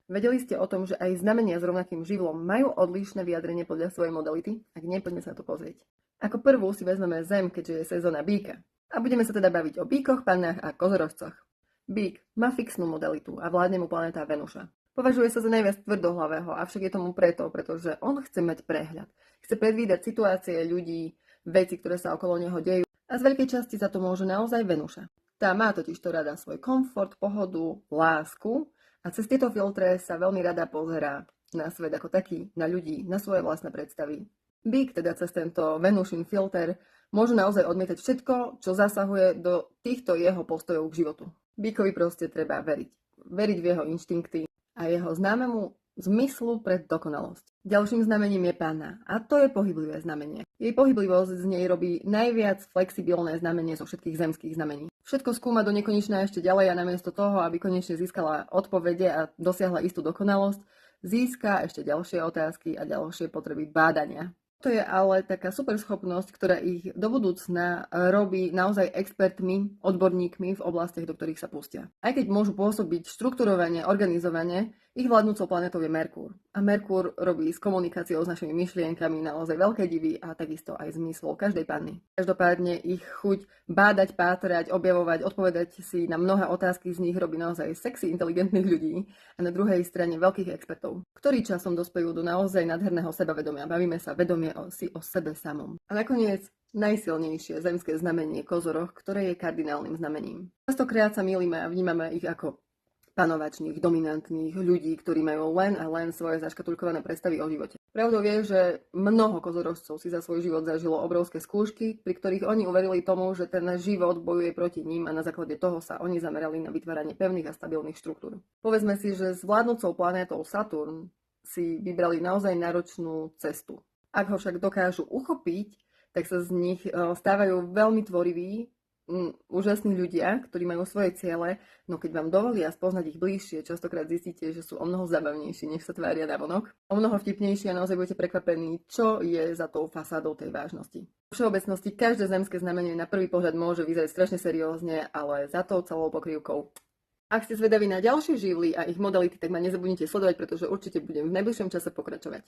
Vedeli ste o tom, že aj znamenia s rovnakým živlom majú odlišné vyjadrenie podľa svojej modality? Ak nie, poďme sa na to pozrieť. Ako prvú si vezmeme Zem, keďže je sezóna býka. A budeme sa teda baviť o bíkoch, pannách a kozorožcoch. Bík má fixnú modalitu a vládne mu planéta Venuša. Považuje sa za najviac tvrdohlavého, avšak je tomu preto, pretože on chce mať prehľad. Chce predvídať situácie ľudí, veci, ktoré sa okolo neho dejú. A z veľkej časti za to môže naozaj Venuša. Tá má totiž to rada svoj komfort, pohodu, lásku a cez tieto filtre sa veľmi rada pozerá na svet ako taký, na ľudí, na svoje vlastné predstavy. Bík teda cez tento Venušin filter môže naozaj odmietať všetko, čo zasahuje do týchto jeho postojov k životu. Bíkovi proste treba veriť. Veriť v jeho inštinkty a jeho známemu zmyslu pre dokonalosť. Ďalším znamením je panna a to je pohyblivé znamenie. Jej pohyblivosť z nej robí najviac flexibilné znamenie zo všetkých zemských znamení. Všetko skúma do nekonečna ešte ďalej a namiesto toho, aby konečne získala odpovede a dosiahla istú dokonalosť, získa ešte ďalšie otázky a ďalšie potreby bádania. To je ale taká super schopnosť, ktorá ich do budúcna robí naozaj expertmi, odborníkmi v oblastiach, do ktorých sa pustia. Aj keď môžu pôsobiť štrukturovane, organizovane, ich vládnúcou planetou je Merkúr. A Merkúr robí s komunikáciou s našimi myšlienkami naozaj veľké divy a takisto aj zmyslov každej panny. Každopádne ich chuť bádať, pátrať, objavovať, odpovedať si na mnohé otázky z nich robí naozaj sexy inteligentných ľudí a na druhej strane veľkých expertov, ktorí časom dospejú do naozaj nádherného sebavedomia. Bavíme sa vedomie o sebe samom. A nakoniec najsilnejšie zemské znamenie kozoroch, ktoré je kardinálnym znamením. Častokrát sa mýlime a vnímame ich ako panovačných, dominantných ľudí, ktorí majú len a len svoje zaškatulkované predstavy o živote. Pravdou je, že mnoho kozorožcov si za svoj život zažilo obrovské skúšky, pri ktorých oni uverili tomu, že ten život bojuje proti ním a na základe toho sa oni zamerali na vytváranie pevných a stabilných štruktúr. Povedzme si, že s vládnúcou planétou Saturn si vybrali naozaj náročnú cestu. Ak ho však dokážu uchopiť, tak sa z nich stávajú veľmi tvoriví, úžasní ľudia, ktorí majú svoje ciele, no keď vám dovolia spoznať ich bližšie, častokrát zistíte, že sú omnoho zábavnejší, než sa tvária navonok. Omnoho vtipnejšie a naozaj budete prekvapení, čo je za tou fasádou tej vážnosti. V všeobecnosti každé zemské znamenie na prvý pohľad môže vyzerať strašne seriózne, ale za tou celou pokrývkou. Ak ste zvedaví na ďalšie živly a ich modality, tak ma nezabudnite sledovať, pretože určite budem v najbližšom čase pokračovať.